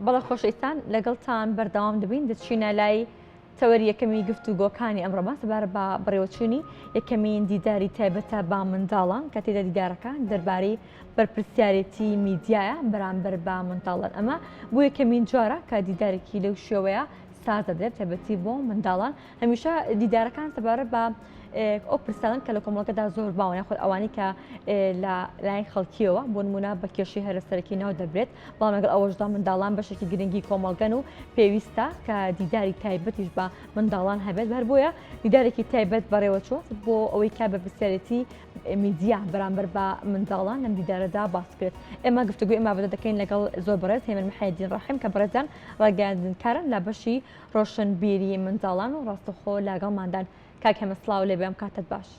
بەڵە خۆشەویستان لەگەڵتان بەردەوام دەبین دەچینە لای تەوەری یەکەمی گفتوگۆکانی ئەمڕۆمە سەبارە بە بڕێوەچوونی یەکەمین دیداری تایبەتە با منداڵان کە تێدا دیدارەکان دەربارەی بەرپرسیارەتی میدیایە بەرامبەر با منداڵان ئەمە بۆ یەکەمین جارە کە دیدارێکی لەو شێوەیە ساز دەدرێت تایبەتی بۆ منداڵان هەمیشە دیدارەکان سەبارە بە ئەو پرسیارن کە لە کۆمەڵگەدا زۆر باوە یاخود ئەوانەی کە لە لای خەڵکیەوە بۆ نمونە بە کێشەی هەرەسەرەکی ناو دەبرێت بەڵام لەگەڵ ئەوەشدا منداڵان بەشێکی گرنگی کۆمەڵگەن و پێویستە کە دیداری تایبەتیش بە منداڵان هەبێت هەر بۆیە دیدارێکی تایبەت بەڕێوەچوە بۆ ئەوەی کا بە پرسیارەتی میدیا بەرامبەر بە منداڵان لەم دیدارەدا باس کرێت ئێمە گفتوگوی ئێمە بەدە دەکەین لەگەڵ زۆر بەڕێز هێمن محەممەدین ڕاحیم کە بەڕێزان ڕاگەاندنکارن لە بەشی ڕۆشنبیری منداڵان و ڕاستەخۆ لەگەڵماندان کاک هەمە سڵاو لێ بێ ئەم کاتت باش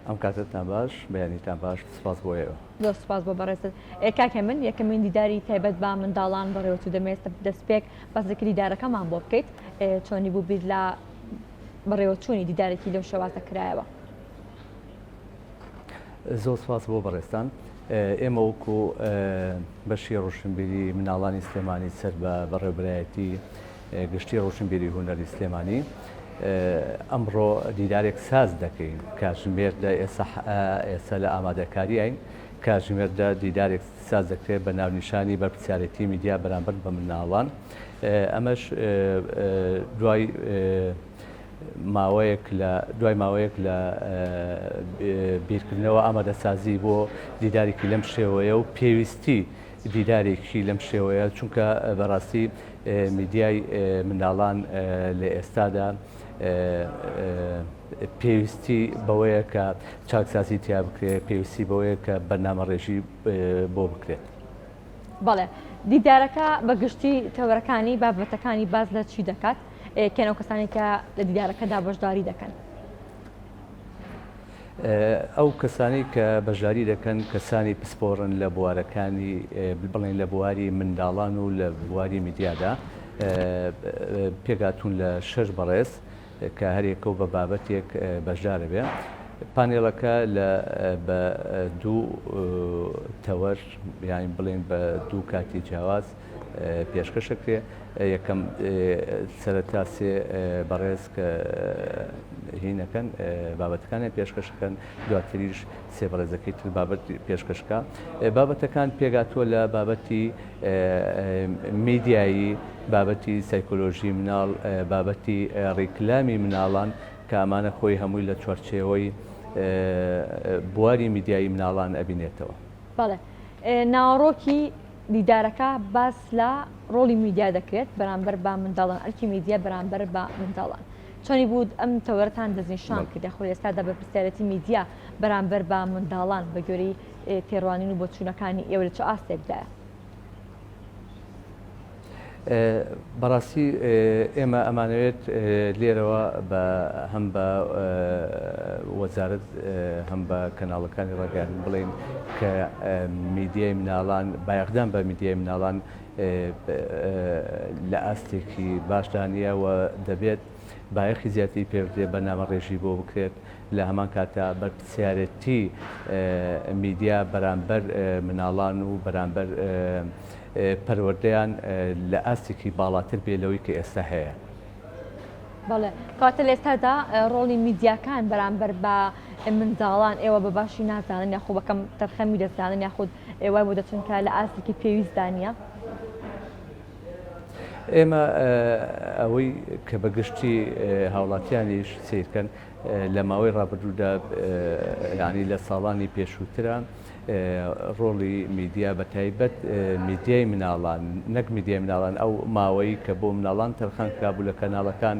ئەم کاتتان باش بەیانیتان باش سپاس بۆ ئێوە زۆر سپاس بۆ بەڕێزت کاکە من یەکەمین دیداری تایبەت بە منداڵان بەڕێوەچوو دەمێستە دەستپێک بەسەکە دیدارەکەمان بۆ بکەیت چۆنی بوو بیر لە بەڕێوەچوونی دیدارێکی لەو شێوازە کرایەوە زۆر سپاس بۆ بەڕێستان ئێمە وەکو بەشی ڕۆشنبیری مناڵانی سلێمانی سەر بە بەڕێوەبرایەتی گشتی ڕۆشنبیری هونەری سلێمانی ئەمڕۆ دیدارێک ساز دەکەین کاتژمێردا ئێستا لە ئامادەکاریین کاتژمێردا دیدارێک ساز دەکرێت بە ناونیشانی بەرپرسیارەتی میدیا بەرامبەر بە مناڵان ئەمەش دوای ماوەیەک لە بیرکردنەوە ئامادەسازی بۆ دیدارێکی لەم شێوەیە و پێویستی دیدارێکی لەم شێوەیە چونکە بەڕاستی میدیای منداڵان لە ئێستادا پێویستی بەوەیە کە چاکسازی تیا بکرێت پێویستی بەوەیە کە بەرنامەڕێژی بۆ بکرێت. بەڵێ دیدارەکە بەگشتی تەورەکانی بابەتەکانی باز لە چی دەکات کێنەوە کەسانی کە لە دیدارەکەدا بەشداری دەکەن. ئەو کەسانی کە بەشداری دەکەن کەسانی پسپۆڕن لە بوارەکانی بڵێن لە بواری منداڵان و لە بواری میدیادا پێگاتون لە 6 بەڕێز کە هەرێکە و بە بابەتێک بەشدارە بێ پانێڵەکە بە دوو تەوەر یان بڵێن بە دوو کاتی جیاواز پێشکەشەکرێ یەکەم سەرەتا سێ بەڕێز کە هینەکەن بابەتەکانی پێشکەشەکەن دواتریش سێ بەڕێزەکەی تر بابەت پێشکەشکە بابەتەکان پێگاتووە لە بابەتی میدیایی بابەتی سایکۆلۆژی مناڵ بابەتی ڕیکلامی مناڵان کە ئەمانە خۆی هەمووی لە چوارچێوەی بواری میدیایی مناڵان ئەبینێتەوە. بەڵێ ناوەڕۆکی دیدارەکە باس لە ڕۆڵی میدیا دەکرێت بەرامبەر بە منداڵان ئەرکی میدیا بەرامبەر بە منداڵان چۆنی بود ئەم تەوەرەتان دەستنیشان کرد خۆی ئێستادا بە پرسیارەتی میدیا بەرامبەر بە منداڵان بە گوێرەی تێڕوانین و بۆچوونەکانی ئێوە لە چ ئاستێکدایە. بەڕاستی ئێمە ئەمانەوێت لێرەوە هەم بە وەزارەت هەم بە کەناڵەکانی ڕاگەیاندن بڵێن کە میدیای مناڵان بایەخدان بە میدیای مناڵان لە ئاستێکی باشدانیەوە دەبێت بایەخی زیاتری پێبدێ بەرنامەڕێژی بۆ بکرێت لە هەمان کاتە بەرپرسیارەتی میدیا بەرامبەر مناڵان و بەرامبەر پەروەردەیان لە ئاستێکی باڵاتر بێ لەوەی کە ئێستا هەیە. بەڵێ کاتە لە ئێستادا ڕۆڵی میدیاکان بەرامبەر بە منداڵان ئێوە بە باشی نازانن یاخۆ بەکەم تەرخەمی دەزانن یاخود ئێوە بۆ دەچونکە لە ئاستێکی پێویستدانە. ئێمە ئەوەی کە بەگشتی هاوڵاتیانیش سیرکەن لە ماوەی ڕابردوودا ینی لە ساڵانی پێشووترە ڕۆڵی میدیا بە تایبەت میدیای مناڵان نەک میدیای مناڵان ئەو ماوەی کە بۆ مناڵان تەرخان کرابوو لە کەناڵەکان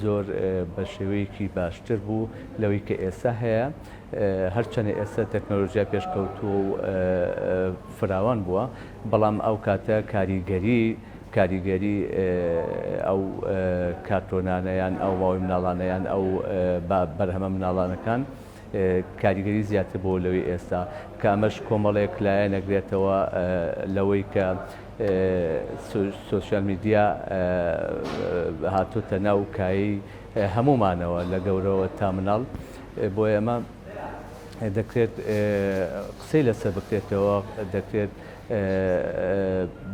زۆر بە شێوەیەکی باشتر بوو لەوەی کە ئێستا هەیە هەرچەنە ئێستا تەکنۆلۆژیا پێشکەوتووە و فراوان بووە بەڵام ئەو کاتە کاریگەری ئەو کارتۆنانەیان ئەو ماوەی مناڵانەیان ئەو بەرهەمە مناڵانەکان کاریگەری زیاتر بۆ لەوەی ئێستا کە ئەمەش کۆمەڵێک لایە نەگرێتەوە لەوەی کە سوسیال میدیا هاتوتە ناو کایی هەمومانەوە لە گەورەوە تا مناڵ بۆ ئێمە دەکرێت قسەی لەسەر بکرێتەوە، دەکرێت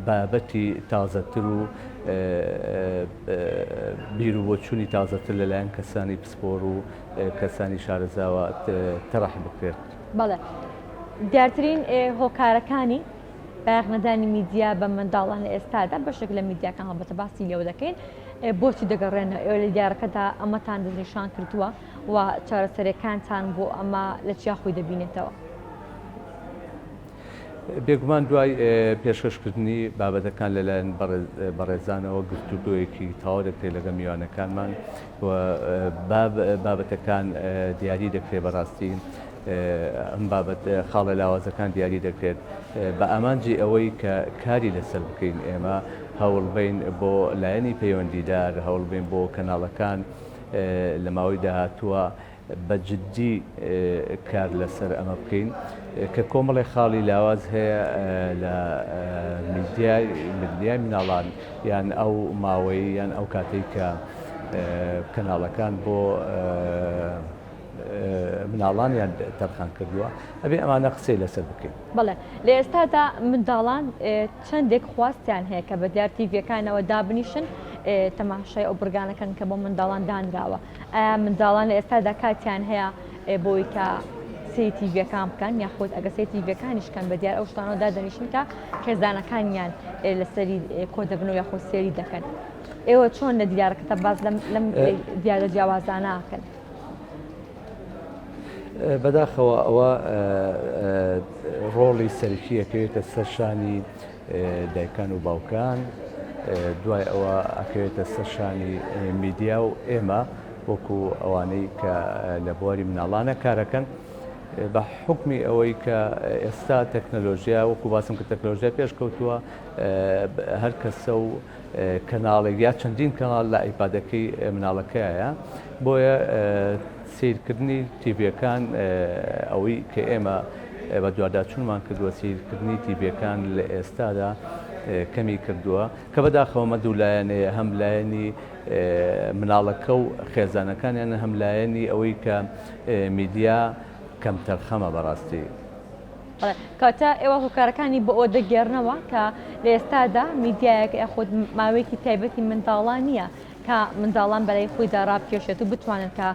بابەتی تازەتر و بیر و بۆچوونی تازەتر لەلایەن کەسانی پسپۆر و کەسانی شارەزاوە تەڕەح بکرێت. بەڵێ دیارترین هۆکارەکانی بەیاغنەدانی میدیا بە منداڵان لە ئێستادا بەشێک لە میدیاکان هەڵبەتە باسی لێو دەکەین بۆچی دەگەڕێنە ئێوە لە دیارەکەدا ئەمەتان دەنیشان کردووە و چارەسەرەکانتان بۆ ئەمە لە چیا خۆی دەبینێتەوە؟ بێگومان دوای پێشکەشکردنی بابەتەکان لەلایەن بەڕێزانەوە گفتوگۆیەکی تەواو دەکرێت لەگەڵ میوانەکانمان و بابەتەکان دیاری دەکرێت بەڕاستی ئەم بابەت خاڵە لاوازەکان دیاری دەکرێت بە ئامانجی ئەوەی کە کاری لەسەر بکەین ئێمە هەوڵبین بۆ لایەنی پەیوەندیدار هەوڵبین بۆ کەناڵەکان لە ماوەی داهاتووە بەجددی کار لەسەر ئەمە بکەین کە کۆمەڵی خاڵی لاواز هەیە لە میدیای مناڵان یان ئەو ماوەی یان ئەو کاتێک کە کەناڵەکان بۆ مناڵانیان تەرخان کردووە ئەبێ ئەمانە قسەی لەسەر بکەین. بەڵێ لە ئێستادا منداڵان چەندێک خواستیان هەیە کە بە دیار تیڤەکانەوە دابنیشن تەماشای ئەو بڕگانەکەن کە بۆ منداڵان دانراوە. ئایا منداڵان لە ئێستادا کاتیان هەیە بۆی کە سی تیڤەکان بکەن یاخود ئەگە سی تیڤەکانیشکەن بە دیار ئەو شتانەوە دادەنیشن کە خێزانەکانیان لەسەری کۆ دەبن و یاخود سێری دەکەن. ئێوە چۆن لە دیارەکەتە باز لەم دیارە جیاوازانەکەن؟ بەداخەوە ئەوە ڕۆڵی سەرکیەکەوێتە سەرشانی دایکان و باوکان دوای ئەوە ئەکەوێتە سەرشانی میدیا و ئێمە وەکو ئەوانەی کە لە بواری مناڵانە کارەکەن بە حکمی ئەوەی کە ئێستا تەکنەلۆژیا وەکو باسم کە تەکنەلۆژیا پێشکەوتووە هەر کەسە و کەناڵێک یا چەندین کەناڵ لە ئایپادەکەی مناڵەکەیە بۆیە سیرکردنی تیڤەکان ئەوەی کە ئێمە بە دوواداچوونمان کردووە سیرکردنی تیڤەکان لە ئێستادا کەمی کردووە کە بەداخەوە مە دوولایەنەیە هەم لایەنی مناڵەکە و خێزانەکانیان هەم لایەنی ئەوەی کە میدیا کەم تەرخەمە بەڕاستی. کاتە ئێوە هۆکارەکانی بۆ ئەوە دەگێڕنەوە کە لە ئێستادا میدیایەک یاخود ماوەیەکی تایبەتی منداڵان نییە کە منداڵان بەلای خۆیدا ڕابکێشێت و بتوانن کە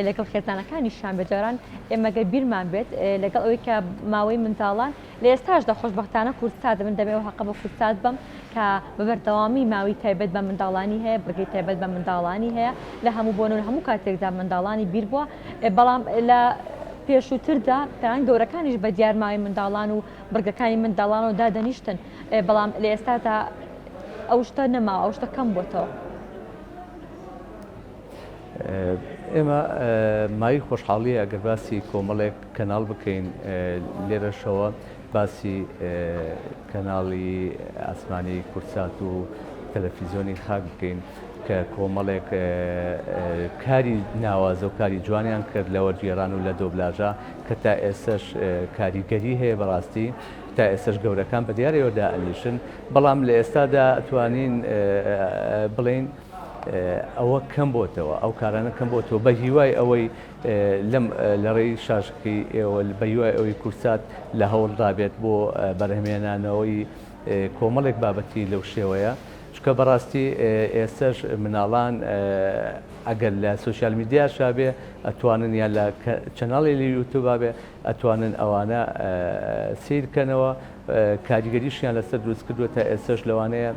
لەگەڵ خێزانەکانیشان بەجاران ئێمەگە بیرمان بێت لەگەڵ ئەوەی کە ماوەی منداڵان لە ئێستاشدا خۆشبەختانە کورسات دەبن دەبێت حەقە بە کورسات بم کە بەبەردەوامی ماوەی تایبەت بە منداڵانی هەیە بڕگەی تایبەت بە منداڵانی هەیە لە هەموو بۆن و هەموو کاتێکدا منداڵانی بیر بووە بەڵام لە پێشووتردا پێیان گەورەکانیش بە دیارماوی منداڵان و بڕگەکانی منداڵان و دادەنیشتن بەڵام لە ئێستادا ئەو شتە نەماوە ئەو شتە کەم بۆتەوە. ئێمە مای خۆشحاڵیە ئەگەر باسی کۆمەڵێک کەناڵ بکەین لێرەشەوە باسی کەناڵی ئاسمانی کورسات و تەلەڤیزیۆنی خاک بکەین کە کۆمەڵێک کاری ناوازە و کاری جوانیان کرد لە وەرگێڕان و لە دۆبلاژە کە تا ئێستش کاریگەری هەیە بەڕاستی تا ئێستش گەورەکان بە دیارەوە دائەنیشن بەڵام لە ئێستادا ئەتوانین بڵێن ئەوە کەم بۆتەوە ئەو کارانە کەم بۆتەوە بە هیوای ئەوەی لەم لەڕێی شاشکی ئێوە بە هیوای ئەوەی کورسات لە هەوڵدابێت بۆ بەرهەمێنانەوەی کۆمەڵێک بابەتی لەو شێوەیە چکە بەڕاستی ئێستش مناڵان ئەگەر لە سوسیال میدیا شابێ ئەتوانن یان لە چەناڵی لە یوتیوب بێ ئەتوانن ئەوانە سیرکەنەوە کاریگەریشیان لەسەر دروست کردووە تا ئێستش لەوانەیە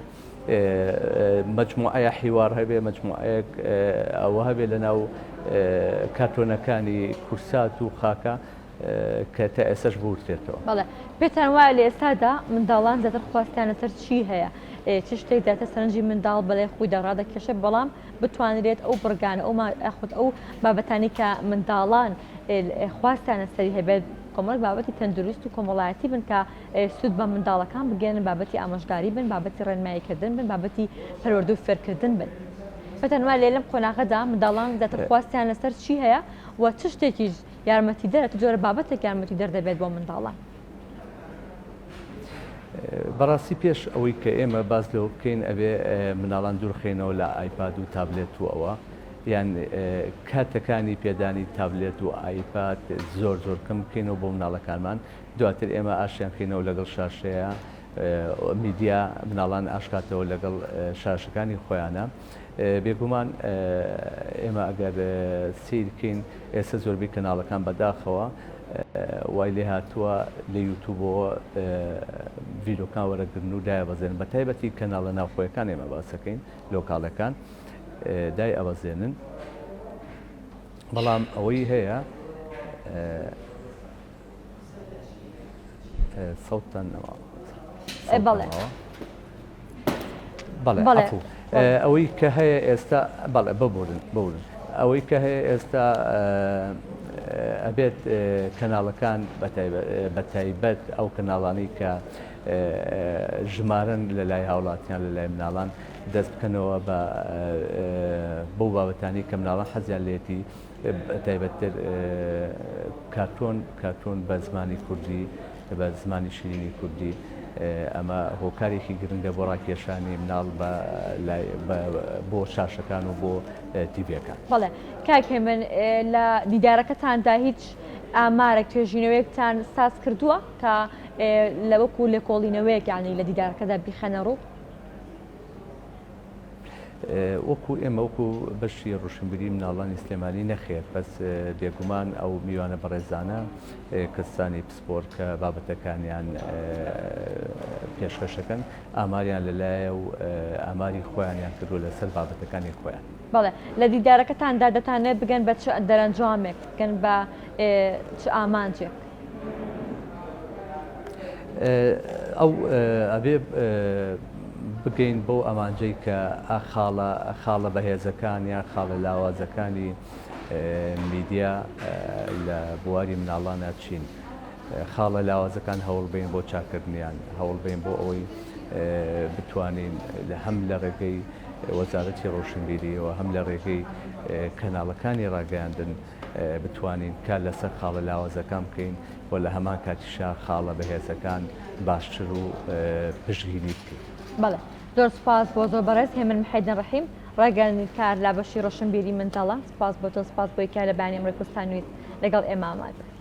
مجموعەیە حیوار هەبێ مجموعەیەک ئەوە هەبێ لە ناو کارتۆنەکانی کورسات و خاکە کە تا ئێستش بورتێتەوە. بەڵێ پێتان وایە لە ئێستادا منداڵان زیاتر خواستیانە سەر چی هەیە؟ چ شتێک دەتە سەرنجی منداڵ بەلای خۆیدا ڕادەکێشێ بەڵام بتوانرێت ئەو بڕگانە ئەو بابەتانی کە منداڵان خواستیانە سەری هەبێت کۆمەڵک بابەتی تەندروست و کۆمەڵایەتی بن کە سوود بە منداڵەکان بگەێنن بابەتی ئامۆژگاری بن بابەتی ڕێنماییکردن بن بابەتی پەروەردە و فێرکردن بن. پێتەنوا لێ لەم قۆناغەدا منداڵان زیاتر خواستیان لەسەر چی هەیە و چ شتێکی یارمەتی دەرە جۆرە بابەتێک یارمەتی دەردەبێت بۆ منداڵان؟ بەڕاستی پێش ئەوەی کە ئێمە باز لەوە بکەین ئەبێ مناڵان دوورخێنەوە لە ئایپاد و تابلێت و ئەوە یان کاتەکانی پێدانی تابلێت و ئایپاد زۆر زۆر کەم بکەینەوە بۆ مناڵەکانمان دواتر ئێمە ئاشیان بکەینەوە لەگەڵ شاشەیە میدیا مناڵان ئاشکاتەوە لەگەڵ شاشەکانی خۆیانە بێگومان ئێمە ئەگەر سیرکەین ئێستا زۆربەی کەناڵەکان بەداخەوە وای لێ هاتووە لە یوتوبەوە ڤیدۆکان وەرەگرن و دایەوەزێنن بە تایبەتی کەناڵە ناوخۆیەکان ئێمە باسەکەین لۆکاڵەکان دای ئەوەزێنن بەڵام ئەوەی هەیە سەوتان بەڵێ ئەوەی کە هەیە ئێستا بەڵێ ببورن ئەوەی کە هەیە ئێستا ئەبێت کەناڵەکان بە تایبەت ئەو کەناڵانەی کە ژمارن لە لای هاوڵاتیان لە لای مناڵان دەست بکەنەوە بەو بابەتانی کە مناڵان حەزیان لێتی تایبەتتر کارتۆن بە زمانی کوردی بە زمانی شیرینی کوردی ئەمە هۆکارێکی گرنگە بۆ ڕاکێشانی مناڵ بۆ شاشەکان و بۆ تیڤەکان. بەڵێ کاکێ من لە دیدارەکەتاندا هیچ ئامارێک توێژینەوەیەکتان ساز کردووە کە لە وەکو لێ کۆڵینەوەیەک یانی لە دیدارەکەدا بیخەنە ڕوو؟ وەکو ئێمە وەکو بەشی ڕوشنبیری مناڵانی سلێمانی نەخێر بەس بێگومان ئەو میوانە بەڕێزانە کەسانی پسپۆرت کە بابەتەکانیان پێشکەشەکەن ئاماریان لەلایە و ئاماری خۆیانیان کردو لەسەر بابەتەکانی خۆیان. بەڵێ لە دیدارەکەتاندا دەتانێت بگەن بە چ دەرەنجامێک بگەن بە چ ئامانجێک؟ ئەو ئەبێ بگەین بۆ ئەمانجەی کە خاڵە بەهێزەکان یان خاڵە لاوازەکانی میدیا لە بواری مناڵانە چین خاڵە لاوازەکان هەوڵ بین بۆ چاکردنیان هەوڵ بین بۆ ئەوەی بتوانین هەم لە ڕێگەی وەزارەتی ڕۆشنبیریەوە هەم لە ڕێگەی کەناڵەکانی ڕاگەیاندن بتوانین کار لەسەر خاڵە لاوازەکان بکەین و لە هەمان کاتیشا خاڵە بەهێزەکان باشتر و پشتگیری بکەین. بەڵێ زۆر سپاس بۆ زۆر بەڕێز هێمن محەیدن ڕەحیم ڕاگەیاندنی کار لە بەشی ڕۆشنبیری منداڵان سپاس بۆ تۆ سپاس بۆی کار لە بەیانی ئەمڕۆی کوردستان نوێت لەگەڵ ئێمە ئامادە.